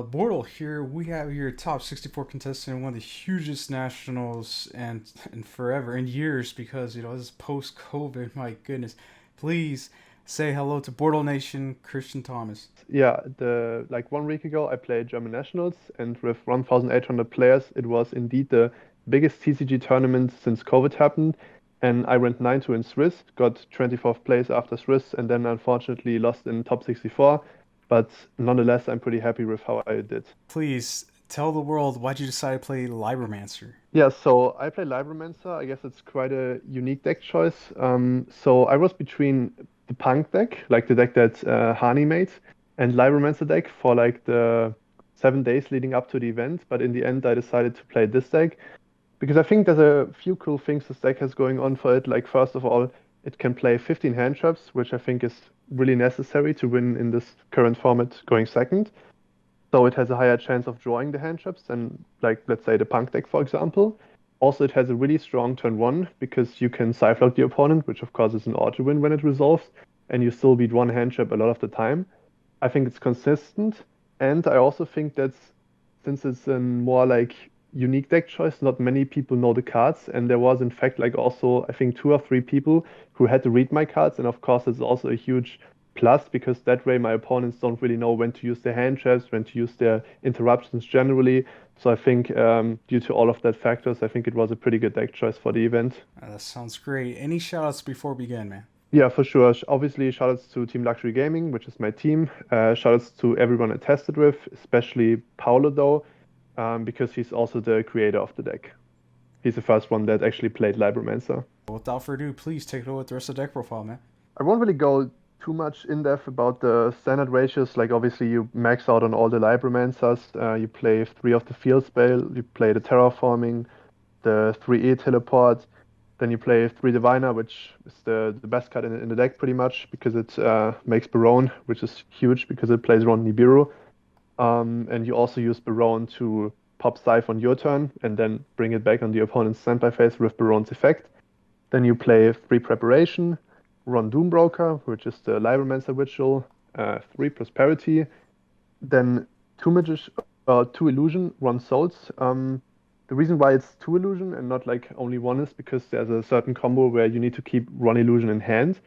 Bortle here. We have your top 64 contestant in one of the hugest nationals and forever in years because this is post COVID. My goodness, please say hello to Bortle Nation, Christian Thomas. Yeah, the like 1 week ago I played German Nationals, and with 1,800 players, it was indeed the biggest TCG tournament since COVID happened. And I ranked 9-2 in Swiss, got 24th place after Swiss, and then unfortunately lost in top 64. But nonetheless, I'm pretty happy with how I did. Please tell the world why'd you decide to play Libromancer. Yeah, so I play Libromancer. I guess it's quite a unique deck choice. So I was between the Punk deck, like the deck that Hani made, and Libromancer deck for like the 7 days leading up to the event. But in the end, I decided to play this deck because I think there's a few cool things this deck has going on for it. Like first of all, it can play 15 hand traps, which I think is really necessary to win in this current format going second. So it has a higher chance of drawing the hand traps than, like, let's say the Punk deck, for example. Also, it has a really strong turn one because you can side lock the opponent, which of course is an auto win when it resolves, and you still beat one hand trap a lot of the time. I think it's consistent, and I also think that since it's a more like unique deck choice, not many people know the cards, and there was in fact like also I think 2 or 3 people who had to read my cards, and of course it's also a huge plus because that way my opponents don't really know when to use their hand traps, when to use their interruptions generally. So I think due to all of that factors, I think it was a pretty good deck choice for the event. That sounds great. Any shout outs before we begin, man? Yeah, for sure. Obviously, shoutouts to Team Luxury Gaming, which is my team. Shoutouts to everyone I tested with, especially Paolo, though, because he's also the creator of the deck. He's the first one that actually played Libromancer. Without further ado, please take it away with the rest of the deck profile, man. I won't really go too much in depth about the standard ratios. Like, obviously, you max out on all the Libromancers. You play 3 of the Field Spell, you play the Terraforming, the 3E teleport. Then you play 3 Diviner, which is the best card in the deck pretty much because it makes Barone, which is huge because it plays around Nibiru. And you also use Barone to pop Scythe on your turn and then bring it back on the opponent's standby phase with Barone's effect. Then you play 3 Preparation, run Doombroker, which is the Libromancer ritual, 3 Prosperity, then 2 Magic, 2 Illusion, run Souls. The reason why it's 2 Illusion and not like only one is because there's a certain combo where you need to keep one illusion in hand,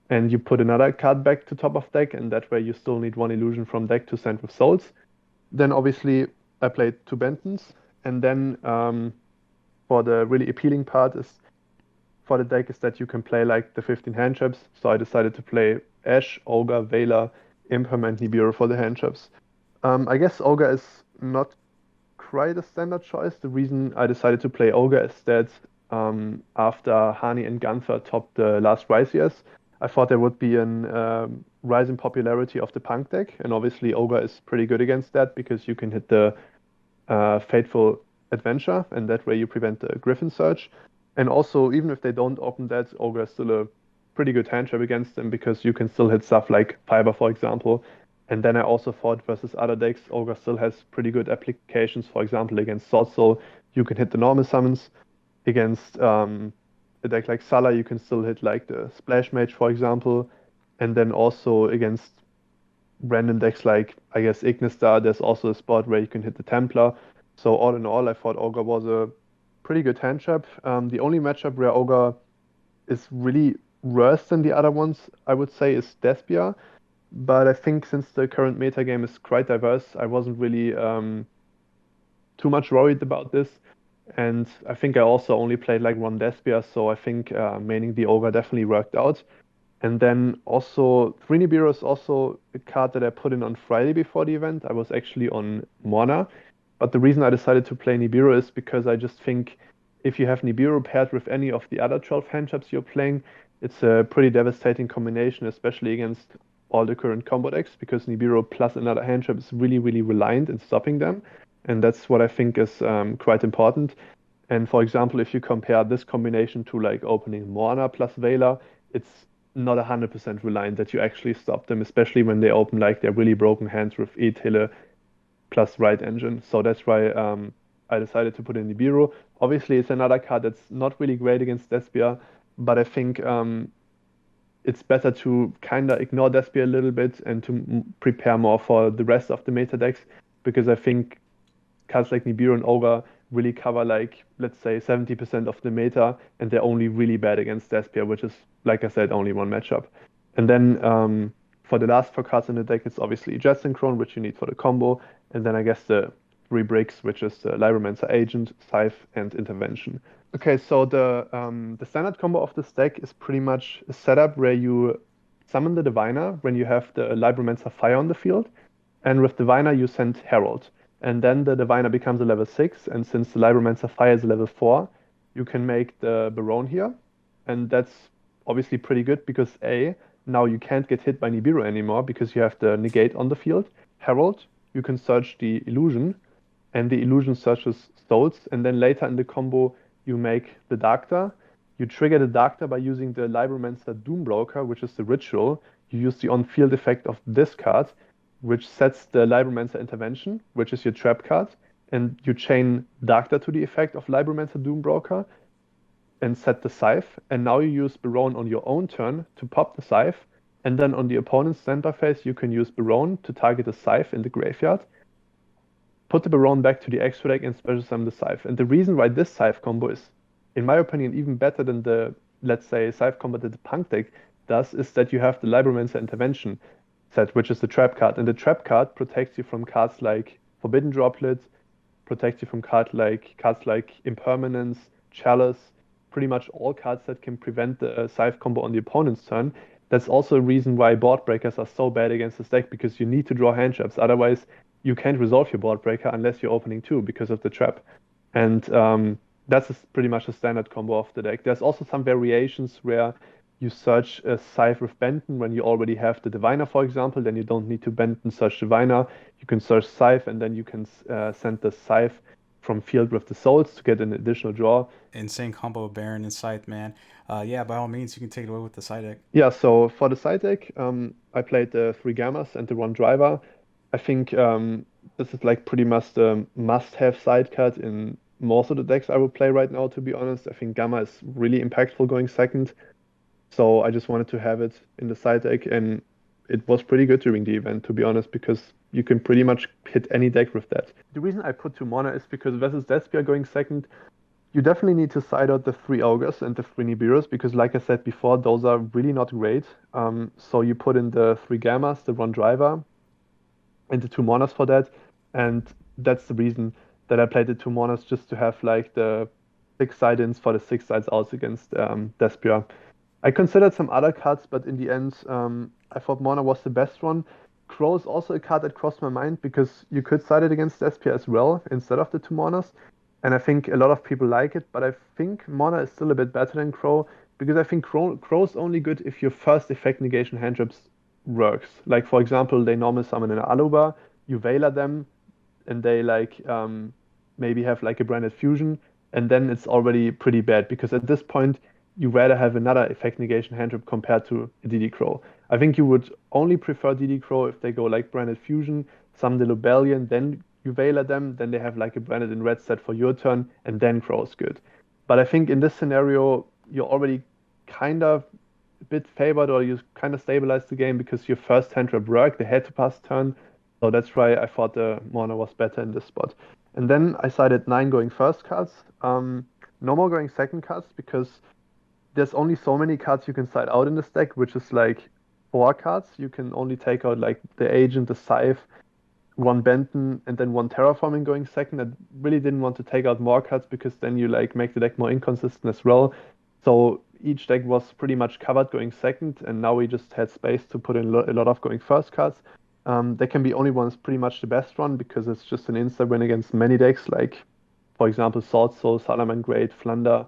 and you put another card back to top of deck, and that way you still need one illusion from deck to send with Souls. Then obviously I played 2 Bentons, and then for the really appealing part is for the deck is that you can play like the 15 hand traps. So I decided to play Ash, Ogre, Veiler, Imperm, and Nibiru for the hand traps. I guess Ogre is not quite a standard choice. The reason I decided to play Ogre is that after Hani and Gunther topped the last Rise years, I thought there would be an rise in popularity of the Punk deck, and obviously Ogre is pretty good against that because you can hit the Fateful Adventure, and that way you prevent the Griffin Surge. And also, even if they don't open that, Ogre is still a pretty good hand trap against them because you can still hit stuff like Fiber, for example. And then I also thought versus other decks, Ogre still has pretty good applications. For example, against Sword Soul, you can hit the normal summons. Against a deck like Sala, you can still hit like the Splash Mage, for example. And then also against random decks like, I guess, Ignistar, there's also a spot where you can hit the Templar. So all in all, I thought Ogre was a pretty good hand trap. The only matchup where Ogre is really worse than the other ones, I would say, is Despia. But I think since the current meta game is quite diverse, I wasn't really too much worried about this. And I think I also only played like one Despia, so I think maining the Ogre definitely worked out. And then also, Three Nibiru is also a card that I put in on Friday before the event. I was actually on Morna. But the reason I decided to play Nibiru is because I just think if you have Nibiru paired with any of the other 12 hand traps you're playing, it's a pretty devastating combination, especially against all the current combo decks, because Nibiru plus another hand trap is really, really reliant in stopping them. And that's what I think is quite important. And for example, if you compare this combination to like opening Morna plus Veiler, it's not 100% reliant that you actually stop them, especially when they open like their really broken hands with Tille plus Right Engine. So that's why I decided to put in Nibiru. Obviously, it's another card that's not really great against Despia, but I think it's better to kind of ignore Despia a little bit and to prepare more for the rest of the meta decks because I think cards like Nibiru and Ogre really cover like, let's say, 70% of the meta, and they're only really bad against Despia, which is, like I said, only one matchup. And then for the last four cards in the deck, it's obviously Jet Synchron, which you need for the combo, and then I guess the three bricks, which is the Libromancer Agent, Scythe, and Intervention. Okay, so the standard combo of this deck is pretty much a setup where you summon the Diviner when you have the Libromancer Fire on the field, and with Diviner you send Herald. And then the Diviner becomes a level 6, and since the Libromancer Fire is a level 4, you can make the Baron here. And that's obviously pretty good because A, now you can't get hit by Nibiru anymore because you have the negate on the field. Herald, you can search the illusion, and the illusion searches souls, and then later in the combo you make the Darktar. You trigger the Darktar by using the Libromancer Doombroker, which is the ritual. You use the on-field effect of this card, which sets the Libromancer Intervention, which is your trap card, and you chain Darktar to the effect of Libromancer Doombroker and set the Scythe. And now you use Baron on your own turn to pop the Scythe, and then on the opponent's standby phase you can use Baron to target the Scythe in the graveyard, put the Baron back to the extra deck and special summon the Scythe. And the reason why this Scythe combo is, in my opinion, even better than the, let's say, Scythe combo that the Punk deck does, is that you have the Libromancer Intervention set, which is the trap card. And the trap card protects you from cards like Forbidden Droplet, protects you from cards like Impermanence, Chalice, pretty much all cards that can prevent the Scythe combo on the opponent's turn. That's also a reason why board breakers are so bad against this deck, because you need to draw hand traps. Otherwise, you can't resolve your board breaker unless you're opening two because of the trap. And that's pretty much a standard combo of the deck. There's also some variations where you search a Scythe with Benton when you already have the Diviner, for example. Then you don't need to Benton search Diviner. You can search Scythe, and then you can send the Scythe from field with the souls to get an additional draw. Insane combo of Baron and Scythe, man. Yeah, by all means, you can take it away with the side deck. Yeah, so for the side deck, I played the three Gammas and the one Driver. I think this is like pretty much the must-have side card in most of the decks I will play right now, to be honest. I think Gamma is really impactful going second. So I just wanted to have it in the side deck, and it was pretty good during the event, to be honest, because you can pretty much hit any deck with that. The reason I put two mana is because versus Despia going second, you definitely need to side out the three Ogres and the three Nibirus, because like I said before, those are really not great. So you put in the three Gammas, the one Driver, and the two Monas for that, and that's the reason that I played the two Monas, just to have like the six side-ins for the six sides outs against Despia. I considered some other cards, but in the end, I thought Mona was the best one. Crow is also a card that crossed my mind because you could side it against Despia as well instead of the two Monas. And I think a lot of people like it, but I think Mona is still a bit better than Crow because I think Crow's only good if your first effect negation hand traps works. Like, for example, they normal summon an Alubar, you Veiler them, and they like maybe have like a branded fusion, and then it's already pretty bad because at this point you rather have another effect negation hand trap compared to a DD Crow. I think you would only prefer DD Crow if they go like branded fusion, summon the Lobellion, then you Veiler them, then they have like a branded in red set for your turn, and then Crow is good. But I think in this scenario you're already kind of a bit favored, or you kind of stabilized the game because your first hand trap worked, they had to pass turn. So that's why I thought the Mono was better in this spot. And then I sided 9 going first cards. No more going second cards because there's only so many cards you can side out in this deck, which is like 4 cards. You can only take out like the Agent, the Scythe, one Benton, and then one Terraforming going second. I really didn't want to take out more cards because then you like make the deck more inconsistent as well. So each deck was pretty much covered going second, and now we just had space to put in a lot of going first cards. There can be only one's pretty much the best one because it's just an insta win against many decks, like for example Sword Soul, Salamangreat, Flunder,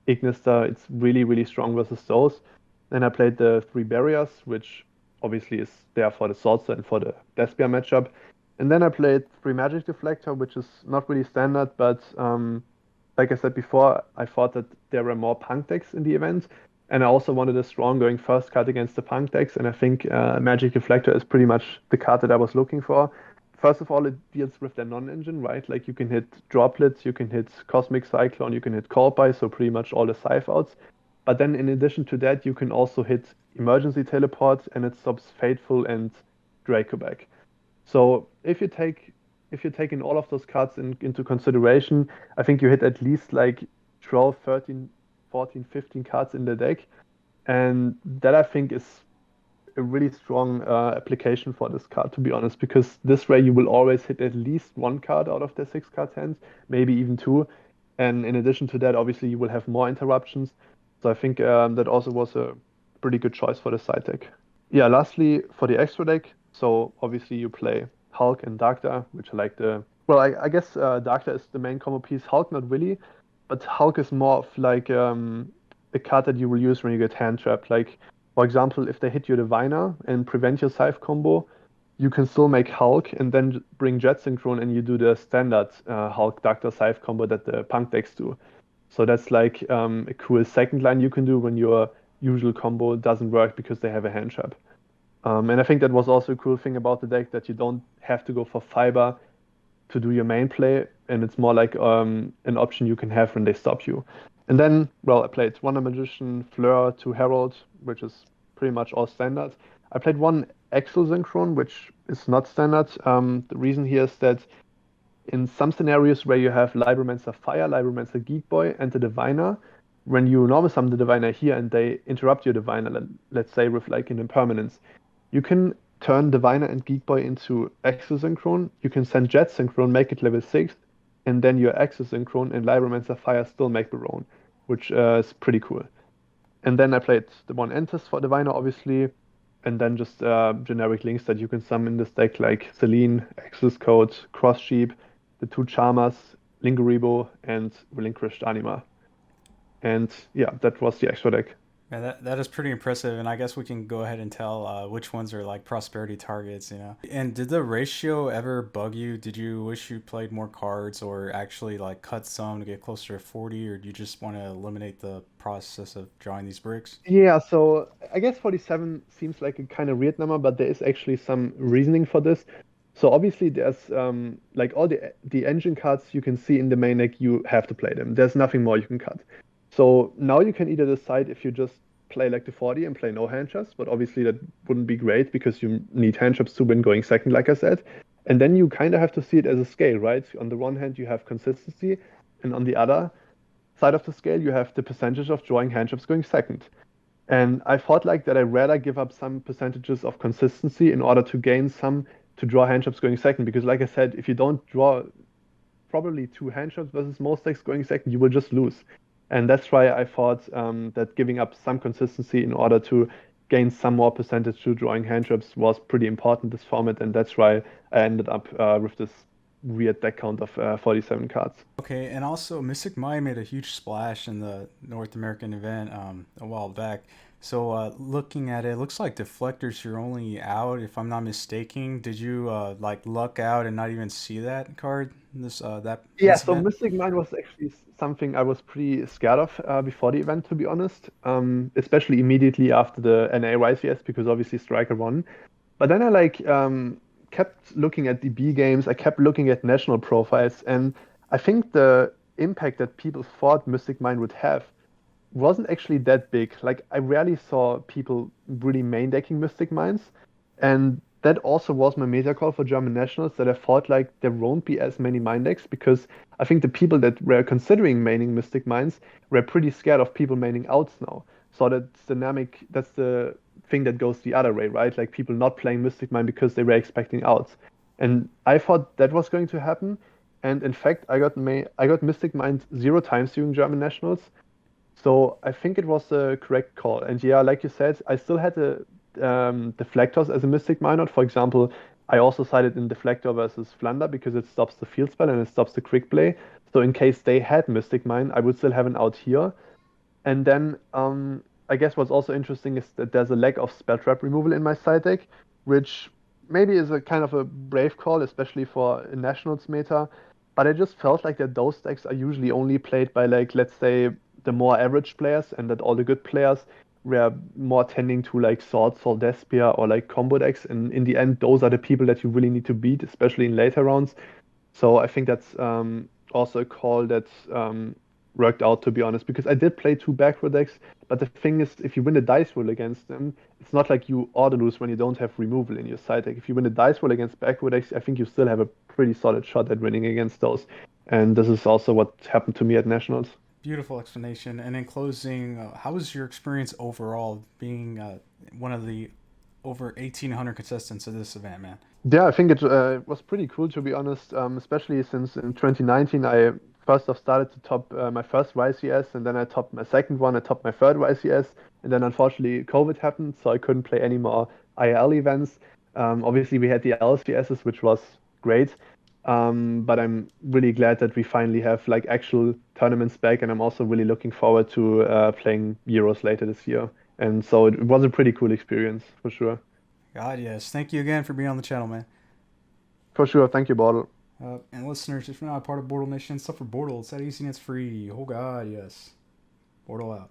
Ignister. It's really, really strong versus those. Then I played the 3 Barriers, which obviously is there for the Sword Soul and for the Despia matchup. And then I played 3 Magic Deflector, which is not really standard, but like I said before, I thought that there were more Punk decks in the event. And I also wanted a strong going first card against the Punk decks, and I think Magic Deflector is pretty much the card that I was looking for. First of all, it deals with their non-engine, right? Like you can hit Droplets, you can hit Cosmic Cyclone, you can hit Callby, so pretty much all the Scythe outs. But then in addition to that, you can also hit Emergency Teleport, and it stops Fateful and Draco back. So if you take if you're taking all of those cards into consideration, I think you hit at least like 12, 13, 14, 15 cards in the deck. And that I think is a really strong application for this card, to be honest, because this way you will always hit at least one card out of the six card hand, maybe even two. And in addition to that, obviously you will have more interruptions. So I think that also was a pretty good choice for the side deck. Yeah, lastly, for the extra deck, so obviously you play Hulk and Darkda, which are like well, I guess Darkda is the main combo piece. Hulk not really, but Hulk is more of like a card that you will use when you get hand trapped. Like, for example, if they hit your Diviner and prevent your Scythe combo, you can still make Hulk and then bring Jet Synchron and you do the standard Hulk Darkda Scythe combo that the Punk decks do. So that's like a cool second line you can do when your usual combo doesn't work because they have a hand trap. And I think that was also a cool thing about the deck that you don't have to go for fiber to do your main play, and it's more like an option you can have when they stop you. And then, well, I played Wonder Magician, Fleur, two Herald, which is pretty much all standard. I played one Exo Synchron, which is not standard. The reason here is that in some scenarios where you have Libromancer Fire, Libromancer Geek Boy, and the Diviner, when you normal summon the Diviner here and they interrupt your Diviner, let's say with like an impermanence, you can turn Diviner and Geek Boy into Exosynchron. You can send Jet Synchron, make it level 6, and then your Exosynchron and Libromancer Fire still make Baron, which is pretty cool. And then I played the one Enters for Diviner, obviously, and then just generic links that you can summon in this deck, like Celine, Exodus Code, Cross Sheep, the two Charmers, Linguribo, and Relinquished Anima. And yeah, that was the extra deck. Yeah, that is pretty impressive, and I guess we can go ahead and tell which ones are like prosperity targets, you know. And did the ratio ever bug you? Did you wish you played more cards, or actually like cut some to get closer to 40, or do you just want to eliminate the process of drawing these bricks? Yeah, so I guess 47 seems like a kind of weird number, but there is actually some reasoning for this. So obviously there's like all the engine cards you can see in the main deck, you have to play them. There's nothing more you can cut. So now you can either decide if you just play like the 40 and play no hand traps, but obviously that wouldn't be great because you need hand traps to win going second, like I said. And then you kind of have to see it as a scale, right? On the one hand, you have consistency, and on the other side of the scale, you have the percentage of drawing hand traps going second. And I thought like that I'd rather give up some percentages of consistency in order to gain some to draw hand traps going second. Because like I said, if you don't draw probably two hand traps versus most decks going second, you will just lose. And that's why I thought that giving up some consistency in order to gain some more percentage to drawing hand traps was pretty important this format, and that's why I ended up with this weird deck count of 47 cards. Okay, and also Mystic Mind made a huge splash in the North American event a while back. So looking at it, it looks like deflectors you're only out, if I'm not mistaken. Did you like luck out and not even see that card in Yeah, this so event? Mystic Mind was actually something I was pretty scared of before the event, to be honest. Especially immediately after the NA Rise yes, because obviously Striker won. But then I like kept looking at the B games. I kept looking at national profiles, and I think the impact that people thought Mystic Mind would have wasn't actually that big. Like I rarely saw people really main decking Mystic Minds, and that also was my meta call for German nationals. That I thought like there won't be as many mind decks because I think the people that were considering maining Mystic Minds were pretty scared of people maining outs now. So that's dynamic. That's the thing that goes the other way, right? Like people not playing Mystic Mind because they were expecting outs, and I thought that was going to happen. And in fact, I got Mystic Mind 0 times during German nationals, so I think it was the correct call. And yeah, like you said, I still had the deflectors as a Mystic Minot. For example, I also sided in deflector versus Flunder because it stops the field spell and it stops the quick play. So in case they had Mystic Mine, I would still have an out here. And then I guess what's also interesting is that there's a lack of spell trap removal in my side deck, which maybe is a kind of a brave call, especially for a Nationals meta. But I just felt like that those decks are usually only played by like let's say the more average players, and that all the good players were more tending to like Sword, Soul Despia or like combo decks. And in the end, those are the people that you really need to beat, especially in later rounds. So I think that's also a call that worked out, to be honest, because I did play two backrow decks, But the thing is, if you win the dice roll against them, it's not like you auto lose when you don't have removal in your side deck. If you win the dice roll against backward decks, I think you still have a pretty solid shot at winning against those. And this is also what happened to me at Nationals. Beautiful explanation. And in closing, how was your experience overall being one of the over 1,800 contestants of this event, man? Yeah, I think it was pretty cool to be honest, especially since in 2019 I first off started to top my first YCS and then I topped my second one, I topped my third YCS, and then unfortunately COVID happened, so I couldn't play any more IL events. Obviously, we had the LCSs, which was great, but I'm really glad that we finally have like actual tournaments back, and I'm also really looking forward to playing Euros later this year. And so it was a pretty cool experience for sure. God, yes. Thank you again for being on the channel, man. For sure, thank you, Bottle. And listeners, if you're not a part of Bortle Nation, suffer Bortle. It's that easy and it's free. Oh God, yes. Bortle out.